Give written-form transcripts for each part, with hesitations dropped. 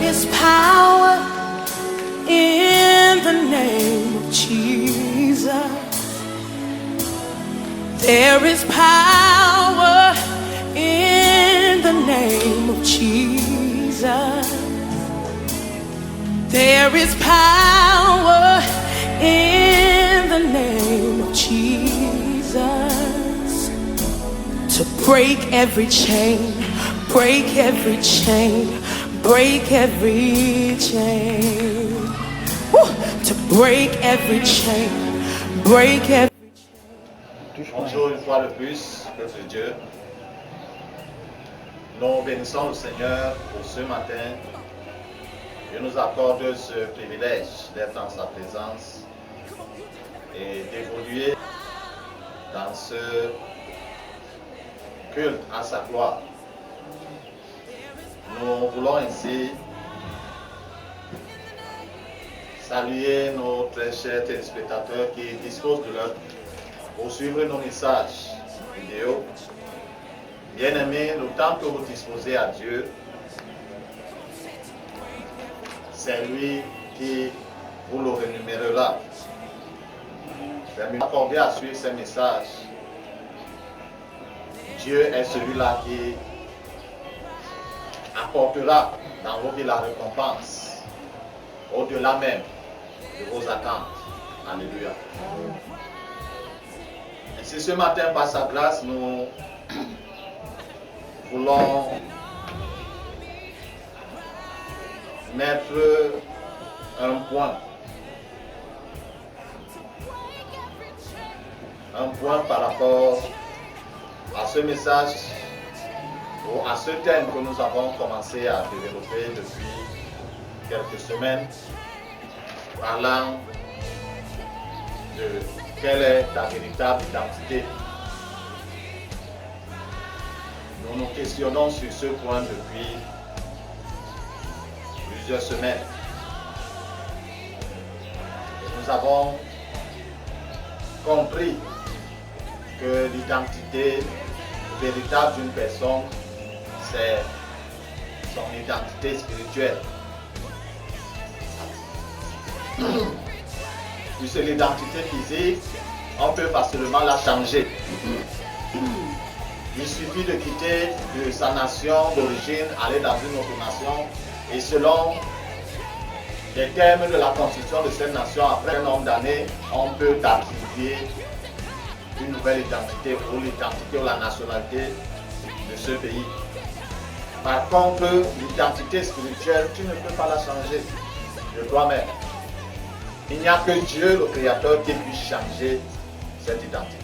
is power in the name of Jesus. There is power in the name of Jesus. There is power in the name of Jesus to break every chain, break every chain, break every chain. Woo! To break every chain, break every chain. Bonjour une fois de plus, peuple de Dieu. Nous bénissons le Seigneur pour ce matin. Dieu nous accorde ce privilège d'être en sa présence et d'évoluer dans ce culte à sa gloire. Nous voulons ainsi saluer nos très chers téléspectateurs qui disposent de leur pour suivre nos messages vidéo. Bien-aimés, le temps que vous disposez à Dieu, c'est lui qui vous le rémunérera. Accordez à suivre ces messages. Dieu est celui-là qui apportera dans vos vies la récompense, au-delà même de vos attentes. Alléluia. Ainsi, ce matin, par sa grâce, nous voulons mettre un point par rapport à ce message ou à ce thème que nous avons commencé à développer depuis quelques semaines, parlant de quelle est ta véritable identité. Nous nous questionnons sur ce point depuis plusieurs semaines. Et nous avons compris que l'identité véritable d'une personne, c'est son identité spirituelle. Puisque l'identité physique, on peut facilement la changer. Il suffit de quitter de sa nation d'origine, aller dans une autre nation, et selon les termes de la constitution de cette nation, après un nombre d'années, on peut attribuer une nouvelle identité ou l'identité ou la nationalité de ce pays. Par contre, l'identité spirituelle, tu ne peux pas la changer de toi-même. Il n'y a que Dieu, le Créateur, qui puisse changer cette identité.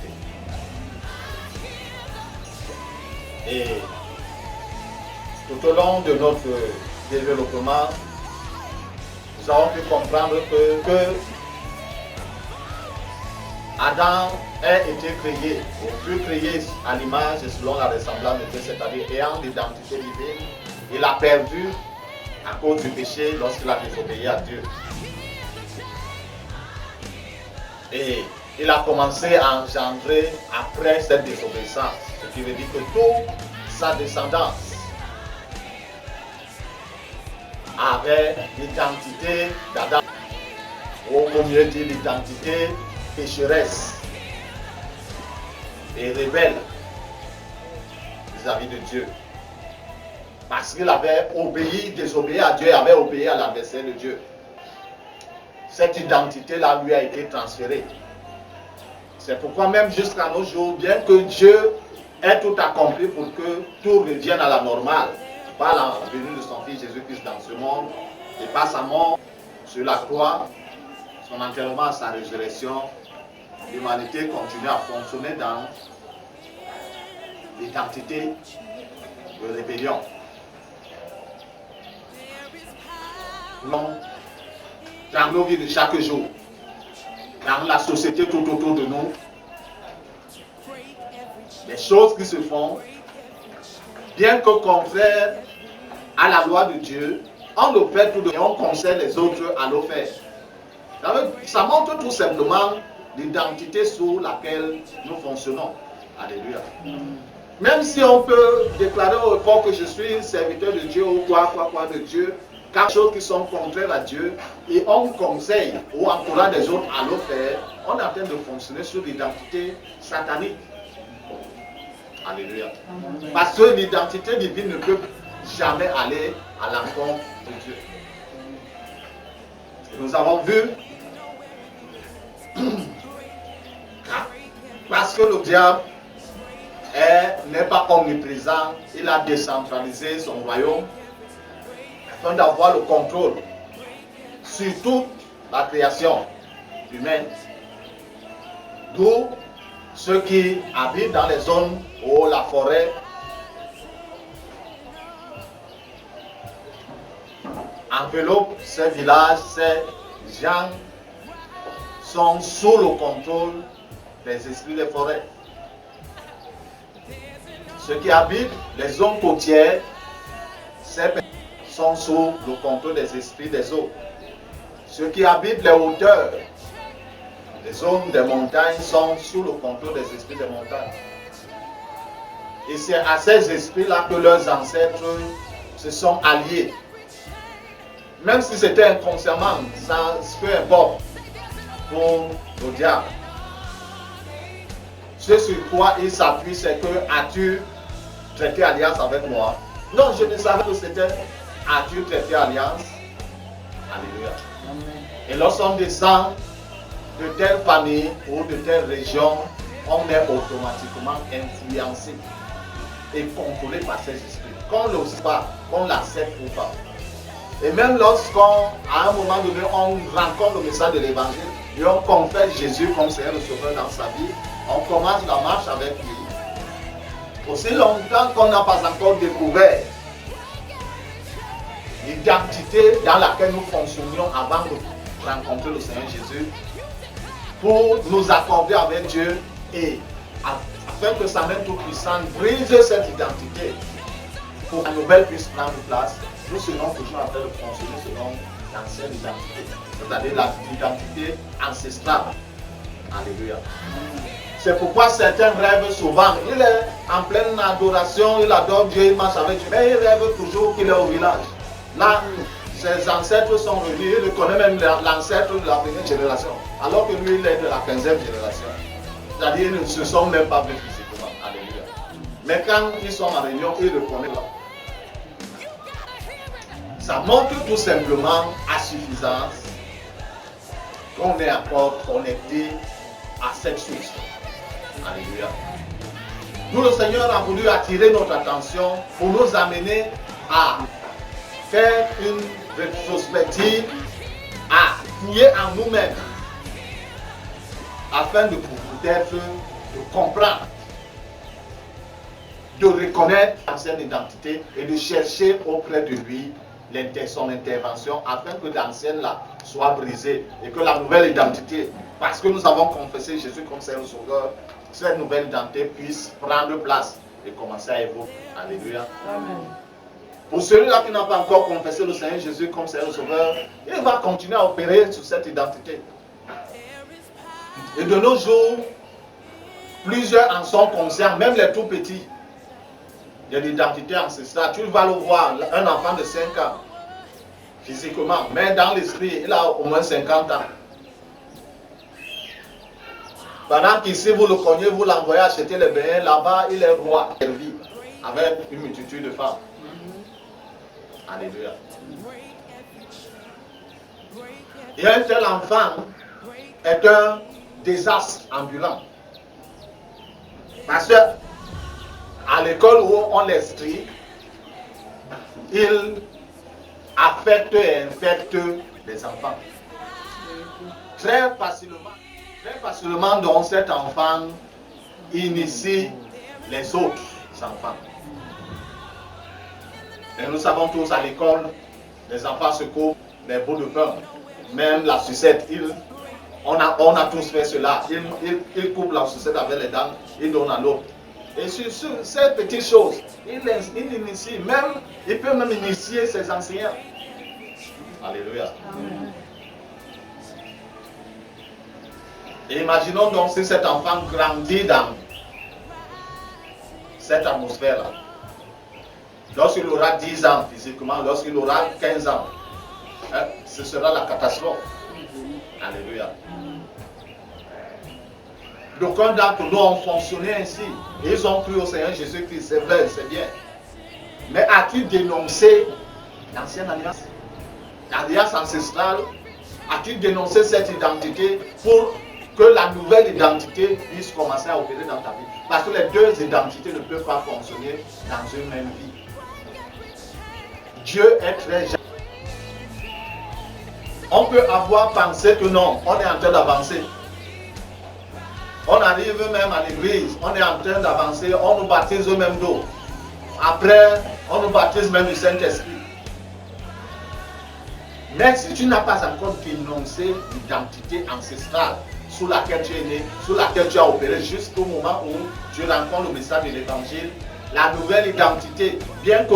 Et tout au long de notre développement, nous avons pu comprendre que Adam a été créé, ou fut créé à l'image et selon la ressemblance de Dieu, c'est-à-dire ayant l'identité divine. Il a perdu à cause du péché lorsqu'il a désobéi à Dieu. Et il a commencé à engendrer après cette désobéissance, ce qui veut dire que toute sa descendance avait l'identité d'Adam, ou au mieux dit l'identité pécheresse et rebelle vis-à-vis de Dieu. Parce qu'il avait désobéi à Dieu, avait obéi à l'adversaire de Dieu. Cette identité-là lui a été transférée. C'est pourquoi même jusqu'à nos jours, bien que Dieu ait tout accompli pour que tout revienne à la normale, par la venue de son Fils Jésus-Christ dans ce monde, et par sa mort sur la croix, son enterrement, sa résurrection, l'humanité continue à fonctionner dans l'identité de rébellion. Dans nos vies de chaque jour, dans la société tout autour de nous, les choses qui se font, bien que contraires à la loi de Dieu, on le fait tout de même et on conseille les autres à le faire. Ça montre tout simplement l'identité sous laquelle nous fonctionnons. Alléluia. Même si on peut déclarer au fort que je suis serviteur de Dieu ou quoi de Dieu, quelque chose qui sont contraires à Dieu et on conseille ou encourage les autres à le faire, on est en train de fonctionner sur l'identité satanique. Alléluia. Parce que l'identité divine ne peut jamais aller à l'encontre de Dieu. Et nous avons vu, parce que le diable n'est pas omniprésent, il a décentralisé son royaume afin d'avoir le contrôle sur toute la création humaine. D'où ceux qui habitent dans les zones où la forêt enveloppe ces villages, ces gens sont sous le contrôle des esprits des forêts. Ceux qui habitent les zones côtières, ces personnes sont sous le contrôle des esprits des eaux. Ceux qui habitent les hauteurs, les zones des montagnes sont sous le contrôle des esprits des montagnes. Et c'est à ces esprits-là que leurs ancêtres se sont alliés. Même si c'était inconsciemment, ça peu importe pour le diable. Ce sur quoi il s'appuie, c'est que as-tu traité alliance avec moi? Non, je ne savais que c'était as-tu traité alliance? Alléluia. Et lorsqu'on descend de telle famille ou de telle région, on est automatiquement influencé et contrôlé par ces esprits. Qu'on ne l'ose pas, qu'on l'accepte ou pas. Et même lorsqu'on, à un moment donné, on rencontre le message de l'évangile et on confesse Jésus comme Seigneur et Sauveur dans sa vie, on commence la marche avec lui. Aussi longtemps qu'on n'a pas encore découvert l'identité dans laquelle nous fonctionnions avant de rencontrer le Seigneur Jésus, pour nous accorder avec Dieu et afin que sa main toute puissante brise cette identité pour que la nouvelle puisse prendre place, nous serons toujours en train de fonctionner selon l'ancienne identité, c'est-à-dire l'identité ancestrale. Alléluia. C'est pourquoi certains rêvent souvent. Il est en pleine adoration, il adore Dieu, il marche avec Dieu, mais il rêve toujours qu'il est au village. Là, ses ancêtres sont revenus, il connaît même l'ancêtre de la première génération, alors que lui, il est de la 15e génération. C'est-à-dire qu'ils ne se sont même pas vus physiquement. Alléluia. Mais quand ils sont en réunion, ils le connaissent là. Ça montre tout simplement à suffisance qu'on est encore connecté à cette source. Alléluia. Nous, le Seigneur a voulu attirer notre attention pour nous amener à faire une rétrospective, à fouiller en nous-mêmes, afin de peut-être de comprendre, de reconnaître l'ancienne identité et de chercher auprès de lui son intervention afin que l'ancienne là soit brisée et que la nouvelle identité, parce que nous avons confessé Jésus comme Seigneur Sauveur, cette nouvelle identité puisse prendre place et commencer à évoluer. Alléluia. Amen. Pour celui-là qui n'a pas encore confessé le Seigneur Jésus comme Seigneur Sauveur, il va continuer à opérer sur cette identité. Et de nos jours, plusieurs en sont conscients, même les tout petits. Il y a l'identité ancestrale. Tu vas le voir, un enfant de 5 ans, physiquement, mais dans l'esprit, il a au moins 50 ans. Pendant qu'ici, vous le cognez, vous l'envoyez acheter les biens, là-bas, il est roi, servi, avec une multitude de femmes. Alléluia. Et un tel enfant est un désastre ambulant. Parce que à l'école où on l'instruit, il affecte et infecte les enfants. Très facilement, donc cet enfant initie les autres enfants. Et nous savons tous à l'école, les enfants se coupent les bouts de pain, même la sucette. On a tous fait cela. Ils coupent la sucette avec les dents, ils donnent à l'autre. Et sur ces petites choses, il initie, même, il peut même initier ses enseignants. Alléluia. Amen. Et imaginons donc si cet enfant grandit dans cette atmosphère-là. Lorsqu'il aura 10 ans physiquement, lorsqu'il aura 15 ans, ce sera la catastrophe. Alléluia. D'aucuns d'entre nous ont fonctionné ainsi. Et ils ont cru au Seigneur Jésus-Christ. C'est vrai, c'est bien. Mais as-tu dénoncé l'ancienne alliance? L'alliance ancestrale? As-tu dénoncé cette identité pour que la nouvelle identité puisse commencer à opérer dans ta vie? Parce que les deux identités ne peuvent pas fonctionner dans une même vie. Dieu est très jeune. On peut avoir pensé que non, on est en train d'avancer. On arrive même à l'église, on est en train d'avancer, on nous baptise au même dos. Après, on nous baptise même du Saint-Esprit. Mais si tu n'as pas encore dénoncé l'identité ancestrale sous laquelle tu es né, sous laquelle tu as opéré jusqu'au moment où tu rencontres le message de l'évangile, la nouvelle identité, bien que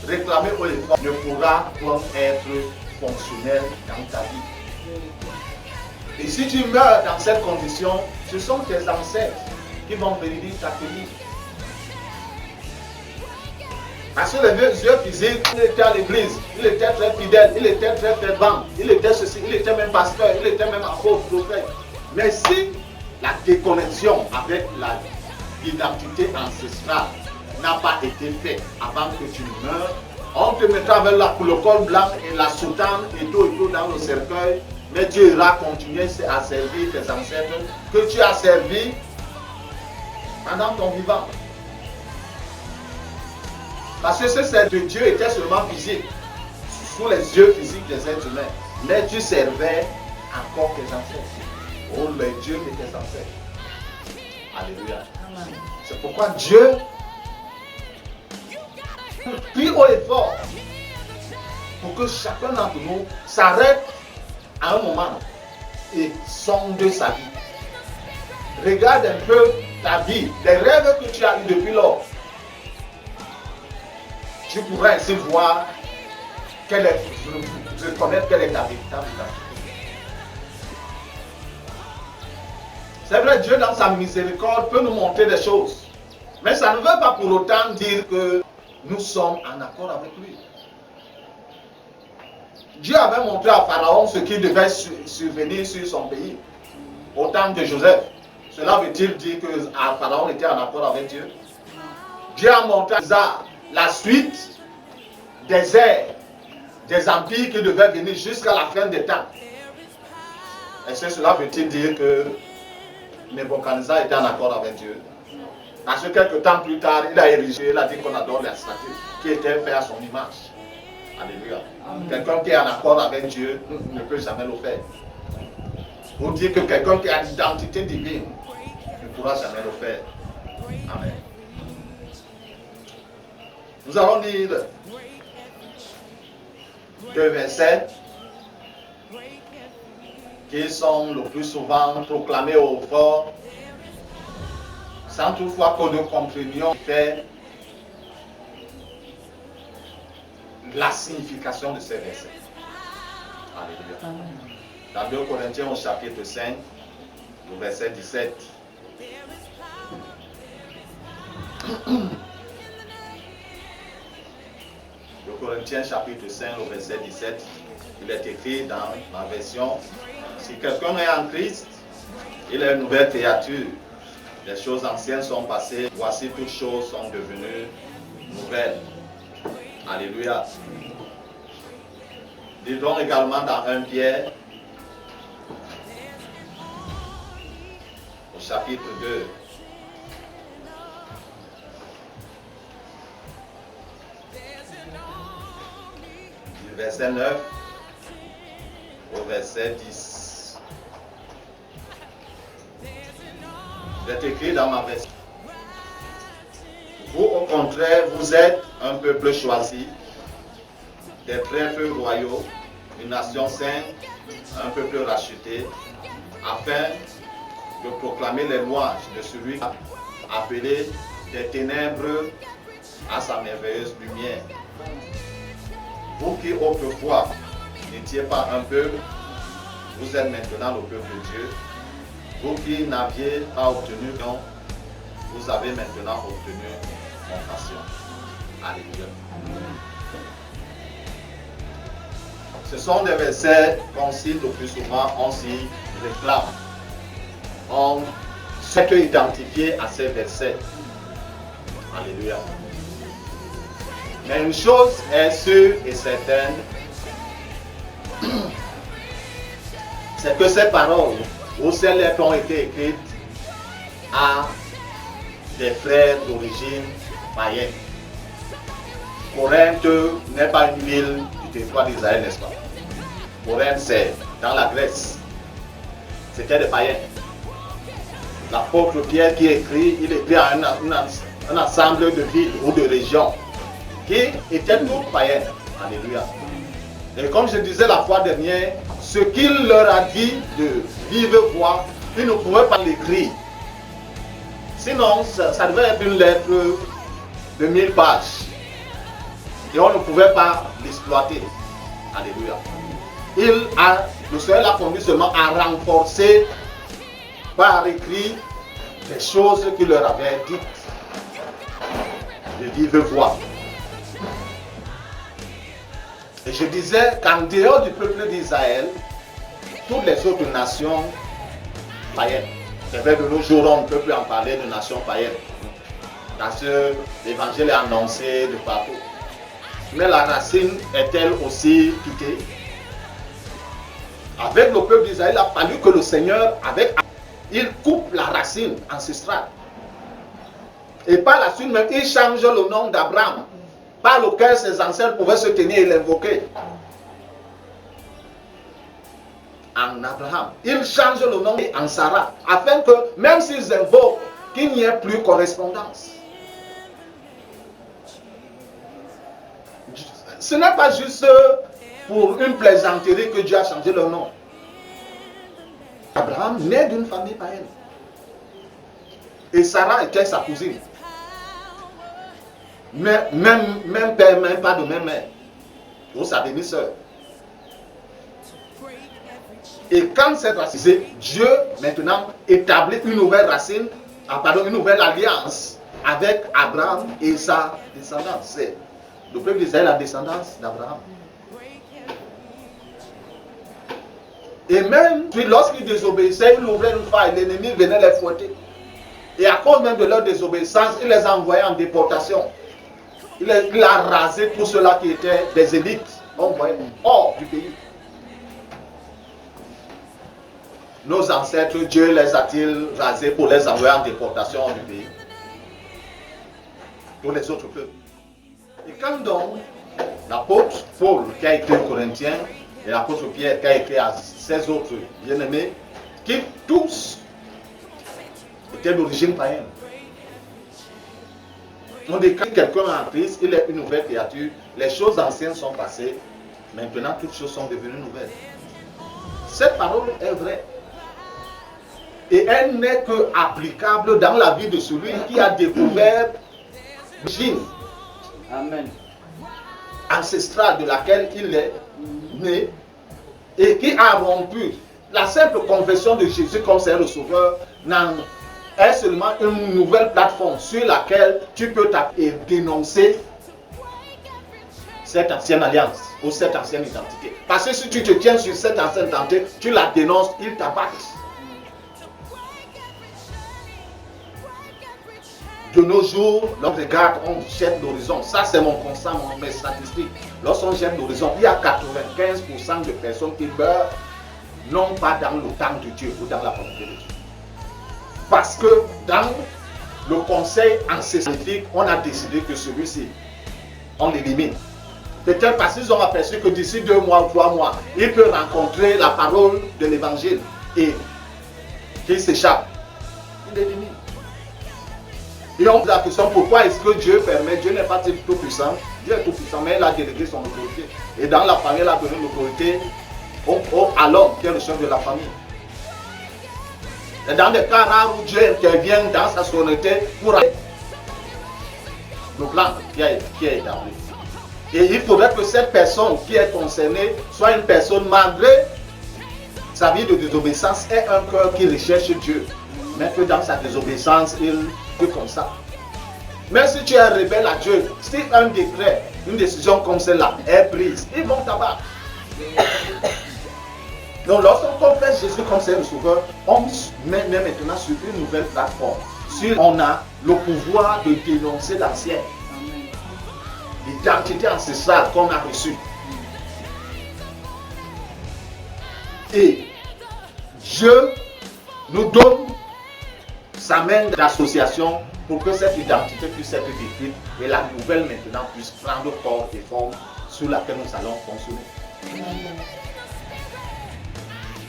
réclamée au effort, ne pourra pas être fonctionnelle dans ta vie. Et si tu meurs dans cette condition, ce sont tes ancêtres qui vont venir t'accueillir. Parce que les yeux physiques, il était à l'église, il était très fidèle, il était très fervent, il était ceci, il était même pasteur, il était même apôtre, prophète. Mais si la déconnexion avec l'identité ancestrale n'a pas été faite avant que tu meurs, on te mettra avec le col blanc et la soutane et tout dans le cercueil, mais tu iras continuer à servir tes ancêtres que tu as servi pendant ton vivant. Parce que ce de Dieu était seulement physique, sous les yeux physiques des êtres humains. Mais tu servais encore tes ancêtres. Oh, les dieux de tes ancêtres. Alléluia. C'est pourquoi Dieu prie haut et fort pour que chacun d'entre nous s'arrête à un moment et sonde sa vie. Regarde un peu ta vie, les rêves que tu as eus depuis lors. Tu pourrais ainsi voir reconnaître quelle est ta véritable identité. C'est vrai, Dieu dans sa miséricorde peut nous montrer des choses. Mais ça ne veut pas pour autant dire que nous sommes en accord avec lui. Dieu avait montré à Pharaon ce qui devait survenir sur son pays au temps de Joseph. Cela veut-il dire que Pharaon était en accord avec Dieu? Dieu a montré à Isaac la suite des ères, des empires qui devaient venir jusqu'à la fin des temps. Est-ce que cela veut-il dire que Nebuchadnezzar était en accord avec Dieu? Parce que quelques temps plus tard, il a érigé, il a dit qu'on adore la statue qui était faite à son image. Alléluia. Quelqu'un qui est en accord avec Dieu ne peut jamais le faire. Pour dire que quelqu'un qui a l'identité divine ne pourra jamais le faire. Amen. Nous allons lire deux versets qui sont le plus souvent proclamés au fort, sans toutefois que nous comprenions la signification de ces versets. Alléluia. Dans 2 Corinthiens au chapitre 5, le verset 17. 2 Corinthiens chapitre 5, le verset 17, il est écrit dans ma version: si quelqu'un est en Christ, il est une nouvelle créature. Les choses anciennes sont passées, voici toutes choses sont devenues nouvelles. Alléluia. Lisons également dans 1 Pierre, au chapitre 2. Du verset 9 au verset 10. C'est écrit dans ma version. Vous, au contraire, vous êtes un peuple choisi, des prêtres royaux, une nation sainte, un peuple racheté, afin de proclamer les louanges de celui appelé des ténèbres à sa merveilleuse lumière. Vous qui autrefois n'étiez pas un peuple, vous êtes maintenant le peuple de Dieu. Vous qui n'aviez pas obtenu non, vous avez maintenant obtenu compassion. Alléluia. Ce sont des versets qu'on cite le plus souvent, on s'y réclame. On s'est identifié à ces versets. Alléluia. Mais une chose est sûre et certaine, c'est que ces paroles ou ces lettres ont été écrites à des frères d'origine païenne. Corinthe n'est pas une ville du territoire d'Israël, n'est-ce pas? Corinthe, c'est dans la Grèce. C'était des païens. L'apôtre Pierre qui écrit, il écrit à un ensemble de villes ou de régions qui étaient toutes païennes. Alléluia. Et comme je disais la fois dernière, ce qu'il leur a dit de vive voix, ils ne pouvaient pas l'écrire. Sinon, ça devait être une lettre de 1000 pages. Et on ne pouvait pas l'exploiter. Alléluia. Le Seigneur l'a conduit seulement à renforcer par écrit les choses qu'il leur avait dites de vive voix. Et je disais qu'en dehors du peuple d'Israël, toutes les autres nations païennes, c'est vrai de nos jours on ne peut plus en parler de nations païennes, parce que l'évangile est annoncé de partout. Mais la racine est-elle aussi quittée? Avec le peuple d'Israël, il a fallu que le Seigneur, il coupe la racine ancestrale. Et par la suite même, il change le nom d'Abraham, par lequel ses ancêtres pouvaient se tenir et l'invoquer. En Abraham. Il change le nom en Sarah, afin que, même s'ils invoquent, qu'il n'y ait plus correspondance. Ce n'est pas juste pour une plaisanterie que Dieu a changé le nom. Abraham naît d'une famille païenne. Et Sarah était sa cousine. Mais même père, même pas de même mère. Ou sa demi-sœur. Et quand cette racine, Dieu maintenant établit une nouvelle racine, une nouvelle alliance avec Abraham et sa descendance. C'est le peuple d'Israël, la descendance d'Abraham. Et même lorsqu'ils désobéissaient, ils ouvraient une faille, l'ennemi venait les fouetter. Et à cause même de leur désobéissance, il les a envoyés en déportation. Il a rasé tous ceux-là qui étaient des élites, envoyés hors du pays. Nos ancêtres, Dieu les a-t-il rasés pour les envoyer en déportation hors du pays? Pour les autres peuples. Et quand donc l'apôtre Paul qui a écrit aux Corinthiens et l'apôtre Pierre qui a écrit à ses autres bien-aimés, qui tous étaient d'origine païenne. On dit que quelqu'un en Christ, il est une nouvelle créature, les choses anciennes sont passées, maintenant toutes choses sont devenues nouvelles. Cette parole est vraie. Et elle n'est que applicable dans la vie de celui qui a découvert l'origine ancestrale de laquelle il est né et qui a rompu. La simple confession de Jésus comme Seigneur le Sauveur est seulement une nouvelle plateforme sur laquelle tu peux dénoncer cette ancienne alliance ou cette ancienne identité. Parce que si tu te tiens sur cette ancienne identité, tu la dénonces, ils t'abattent. De nos jours, l'on regarde, on jette l'horizon. Ça, c'est mon constat, mes statistiques. Lorsqu'on jette l'horizon, il y a 95% de personnes qui meurent, non pas dans le temps de Dieu ou dans la volonté de Dieu. Parce que dans le conseil ancestral, on a décidé que celui-ci, on l'élimine. Peut-être parce qu'ils ont aperçu que d'ici 2 mois ou 3 mois, il peut rencontrer la parole de l'évangile et qu'il s'échappe. Il l'élimine. Et on pose la question, pourquoi est-ce que Dieu permet? Dieu n'est pas tout puissant, Dieu est tout puissant, mais il a délégué son autorité. Et dans la famille, il a donné l'autorité à l'homme qui est le chef de la famille. Et dans des cas rares où Dieu intervient dans sa souveraineté pour le plan qui est établi. Et il faudrait que cette personne qui est concernée soit une personne, malgré sa vie de désobéissance, ait un cœur qui recherche Dieu. Mais que dans sa désobéissance, il fait comme ça. Mais si tu es rebelle à Dieu, si un décret, une décision comme celle-là est prise, ils vont t'abattre. Donc lorsqu'on confesse Jésus comme Seigneur et Sauveur, on met maintenant sur une nouvelle plateforme. On a le pouvoir de dénoncer l'ancien. L'identité ancestrale qu'on a reçue. Et Dieu nous donne sa main d'association pour que cette identité puisse être détruite et la nouvelle maintenant puisse prendre corps et forme sur laquelle nous allons fonctionner.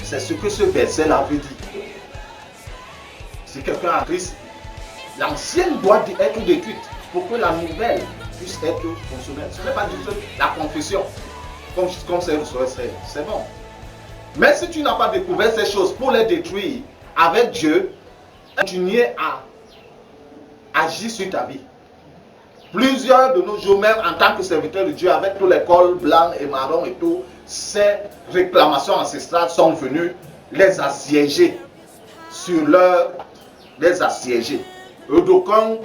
C'est ce que ce verset-là veut dire. Si quelqu'un a Christ, l'ancienne doit être détruite pour que la nouvelle puisse être fonctionnelle. Ce n'est pas du tout la confession. Comme c'est bon. Mais si tu n'as pas découvert ces choses pour les détruire avec Dieu, continuer à agir sur ta vie. Plusieurs de nos jours, même en tant que serviteurs de Dieu, avec tous les cols blancs et marrons et tout, ces réclamations ancestrales sont venues les assiéger sur les assiéger. Eux d'aucuns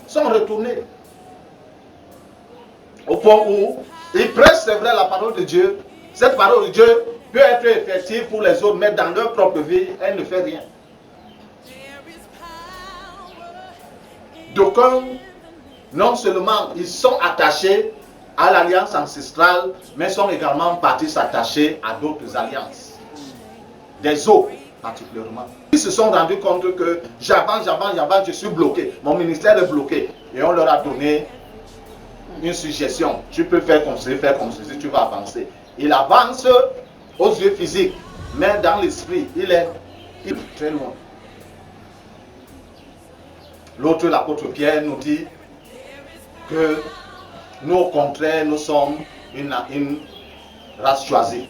sont retournés au point où ils prêchent, c'est vrai, la parole de Dieu. Cette parole de Dieu peut être effective pour les autres, mais dans leur propre vie, elle ne fait rien. D'aucuns, non seulement ils sont attachés à l'alliance ancestrale, mais sont également partis s'attacher à d'autres alliances. Des autres particulièrement. Ils se sont rendus compte que j'avance, je suis bloqué. Mon ministère est bloqué. Et on leur a donné une suggestion. Tu peux faire comme ceci, tu vas avancer. Il avance aux yeux physiques, mais dans l'esprit, il est très loin. L'autre, l'apôtre Pierre, nous dit que nous, au contraire, nous sommes une race choisie.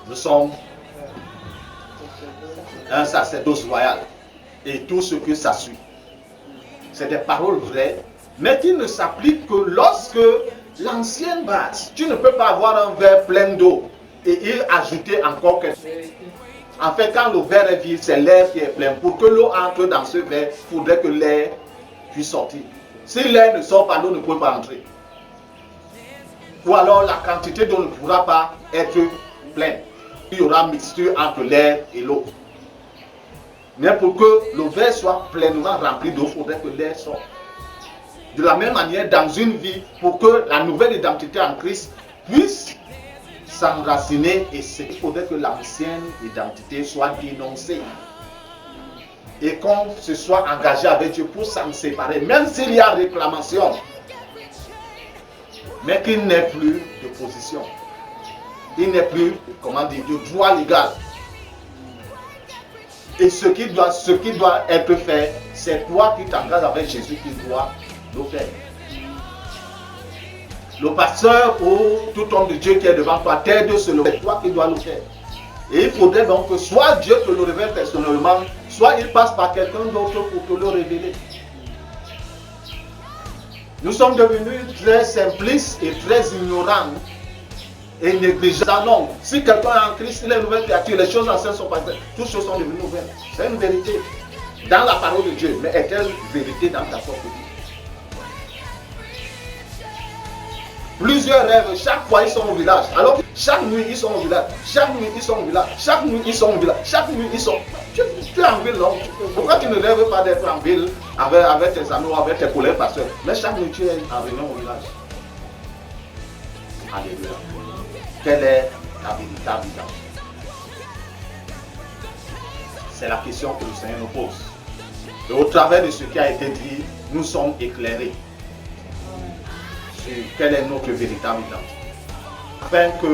Nous sommes un sacerdoce royal et tout ce que ça suit. C'est des paroles vraies, mais qui ne s'appliquent que lorsque l'ancienne base, tu ne peux pas avoir un verre plein d'eau et y ajouter encore quelque chose. En fait, quand le verre est vide, c'est l'air qui est plein. Pour que l'eau entre dans ce verre, il faudrait que l'air puisse sortir. Si l'air ne sort pas, l'eau ne peut pas entrer. Ou alors la quantité d'eau ne pourra pas être pleine. Il y aura mixture entre l'air et l'eau. Mais pour que le verre soit pleinement rempli d'eau, il faudrait que l'air sorte. De la même manière, dans une vie, pour que la nouvelle identité en Christ puisse s'enraciner, et il faudrait que l'ancienne identité soit dénoncée. Et qu'on se soit engagé avec Dieu pour s'en séparer, même s'il y a réclamation, mais qu'il n'ait plus de position. Il n'est plus, de droit légal. Et ce qui doit être fait, c'est toi qui t'engages avec Jésus qui doit le faire. Le pasteur ou tout homme de Dieu qui est devant toi t'aide sur le fait, c'est toi qui dois le faire. Et il faudrait donc que soit Dieu te le révèle personnellement, soit il passe par quelqu'un d'autre pour te le révéler. Nous sommes devenus très simplistes et très ignorants et négligents. Non, si quelqu'un est en Christ, il est une nouvelle créature, les choses anciennes sont passées, toutes choses sont devenues nouvelles. C'est une vérité dans la parole de Dieu, mais est-elle vérité dans ta propre vie? Plusieurs rêves, chaque fois ils sont au village. Alors chaque nuit ils sont au village. Chaque nuit ils sont au village. Chaque nuit ils sont au village. Chaque nuit ils sont. Tu es en ville, non? Pourquoi tu ne rêves pas d'être en ville avec tes amis ou avec tes collègues pasteurs? Mais chaque nuit tu es en réunion au village. Alléluia. Quelle est ta véritable identité? C'est la question que le Seigneur nous pose. Et au travers de ce qui a été dit, nous sommes éclairés sur quelle est notre véritable identité. Afin que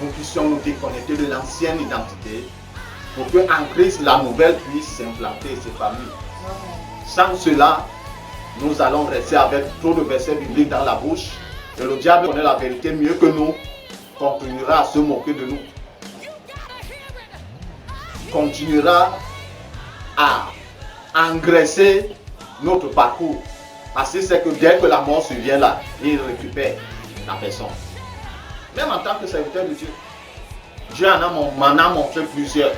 nous puissions nous déconnecter de l'ancienne identité pour que en Christ la nouvelle puisse s'implanter et s'épanouir. Sans cela, nous allons rester avec trop de versets bibliques dans la bouche et le diable connaît la vérité mieux que nous, continuera à se moquer de nous. Continuera à engraisser notre parcours. Parce que c'est que dès que la mort survient là, il récupère la personne. Même en tant que serviteur de Dieu, Dieu m'en a montré plusieurs.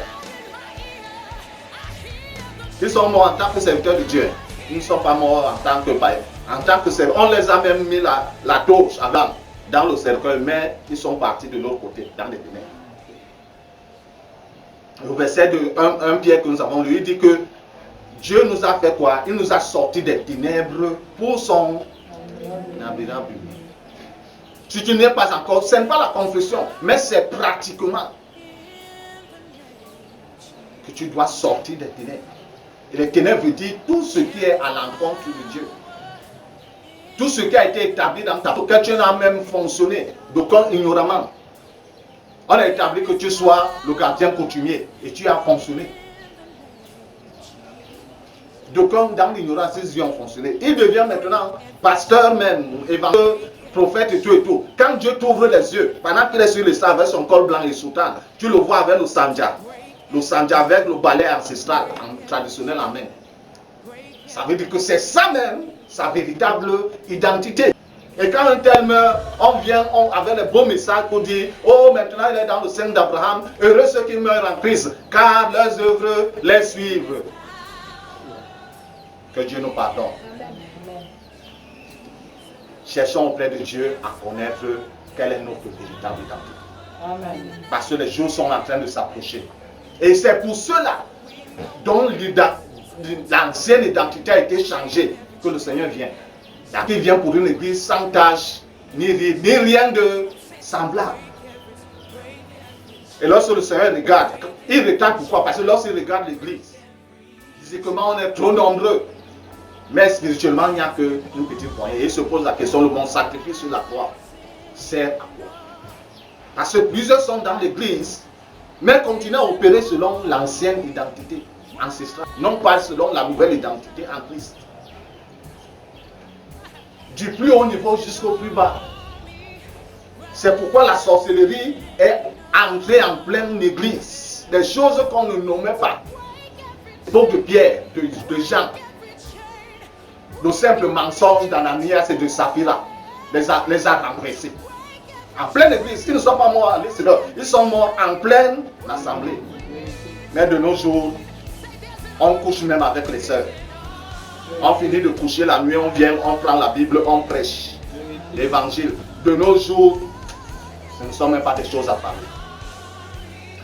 Ils sont morts en tant que serviteurs de Dieu. Ils ne sont pas morts en tant que En tant que cerveau, on les a même mis la torche avant dans le cercueil, mais ils sont partis de l'autre côté, dans les ténèbres. Le verset de 1 Pierre que nous avons lu, il dit que Dieu nous a fait quoi? Il nous a sortis des ténèbres pour son admirable lumière. Si tu n'es pas encore, ce n'est pas la confession, mais c'est pratiquement que tu dois sortir des ténèbres. Et les ténèbres veut dire tout ce qui est à l'encontre de Dieu. Tout ce qui a été établi dans ta vie, que tu n'as même fonctionné, d'aucun ignoramment. On a établi que tu sois le gardien coutumier et tu as fonctionné. D'aucuns dans l'ignorance, ils y ont fonctionné. Il devient maintenant pasteur même, évangile, prophète et tout et tout. Quand Dieu t'ouvre les yeux, pendant qu'il est sur le sable avec son col blanc et soutane, tu le vois avec le sandja. Le sandja avec le balai ancestral, traditionnel en main. Ça veut dire que c'est ça même, sa véritable identité. Et quand un tel meurt, on vient avec les beaux messages pour dire, oh maintenant il est dans le sein d'Abraham, heureux ceux qui meurent en Christ, car leurs œuvres les suivent. Que Dieu nous pardonne. Cherchons auprès de Dieu à connaître quelle est notre véritable identité. Amen. Parce que les jours sont en train de s'approcher. Et c'est pour cela dont l'ancienne identité a été changée que le Seigneur vient. Il vient pour une église sans tache, ni rien de semblable. Et lorsque le Seigneur regarde, il regarde pourquoi? Parce que lorsqu'il regarde l'église, il dit comment on est trop nombreux. Mais spirituellement, il n'y a qu'une petite poignée. Et il se pose la question, le bon sacrifice sur la croix sert à quoi? Parce que plusieurs sont dans l'église, mais continuent à opérer selon l'ancienne identité ancestrale, non pas selon la nouvelle identité en Christ. Du plus haut niveau jusqu'au plus bas. C'est pourquoi la sorcellerie est entrée en pleine église. Des choses qu'on ne nommait pas. L'époque de Pierre, de Jean. Le simple mensonge d'Ananias et de Saphira les a renversés. En pleine église, ils ne sont pas morts à l'extérieur, ils sont morts en pleine assemblée. Mais de nos jours, on couche même avec les sœurs. On finit de coucher la nuit, on vient, on prend la Bible, on prêche l'évangile. De nos jours, ce ne sont même pas des choses à parler.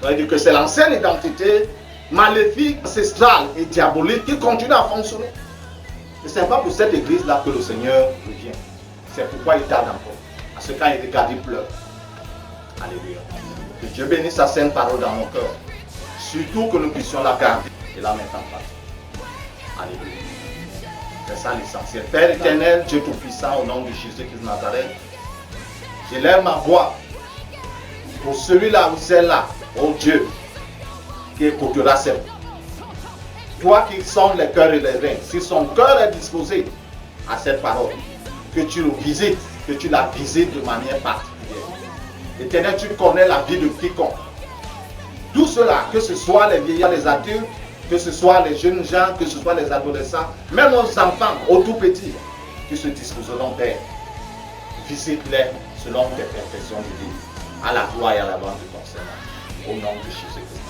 Ça veut dire que c'est l'ancienne identité maléfique, ancestrale et diabolique qui continue à fonctionner. Et ce n'est pas pour cette église-là que le Seigneur revient. C'est pourquoi il tarde encore. Parce que quand il regarde, il pleure. Alléluia. Que Dieu bénisse sa sainte parole dans nos cœurs. Surtout que nous puissions la garder et la mettre en place. Alléluia. C'est ça l'essentiel. Père éternel, Dieu Tout-Puissant, au nom de Jésus-Christ de Nazareth, j'élève ma voix pour celui-là ou celle-là, oh Dieu, qui écoutera cette voix. Toi qui sondes les cœurs et les reins, si son cœur est disposé à cette parole, que tu le visites, que tu la visites de manière particulière. Éternel, tu connais la vie de quiconque. Tout cela, que ce soit les vieillards, les adultes, que ce soit les jeunes gens, que ce soit les adolescents, même aux enfants, aux tout petits, qui se disposeront, Père. Visite-les selon tes perfections divines, à la gloire et à la gloire de ton Seigneur. Au nom de Jésus-Christ.